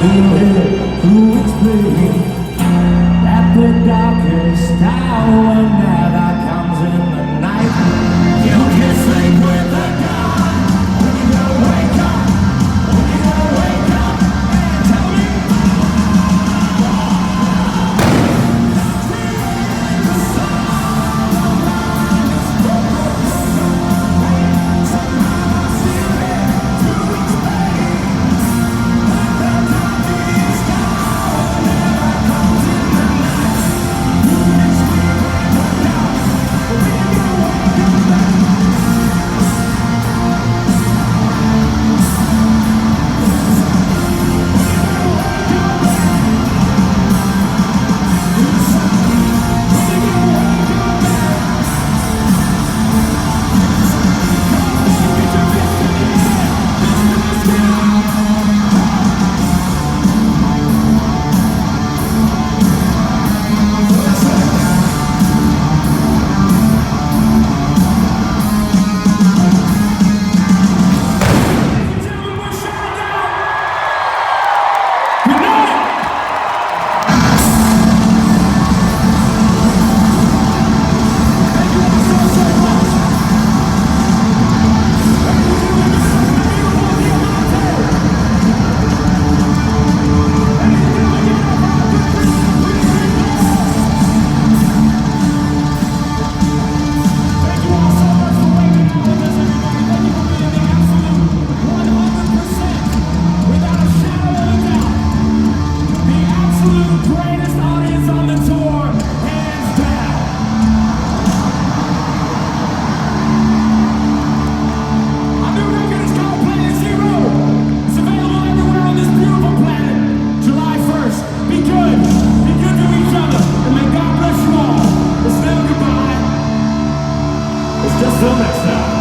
feel it through its pain. At the darkest hour, never comes in the night. You can sleep with the dawn. When you gonna wake up? When you gonna wake up? And tell me. Greatest audience on the tour, hands down. Our new record is called Planet Zero. It's available everywhere on this beautiful planet. July 1st. Be good to each other, and may God bless you all. It's never goodbye. It's just till next time.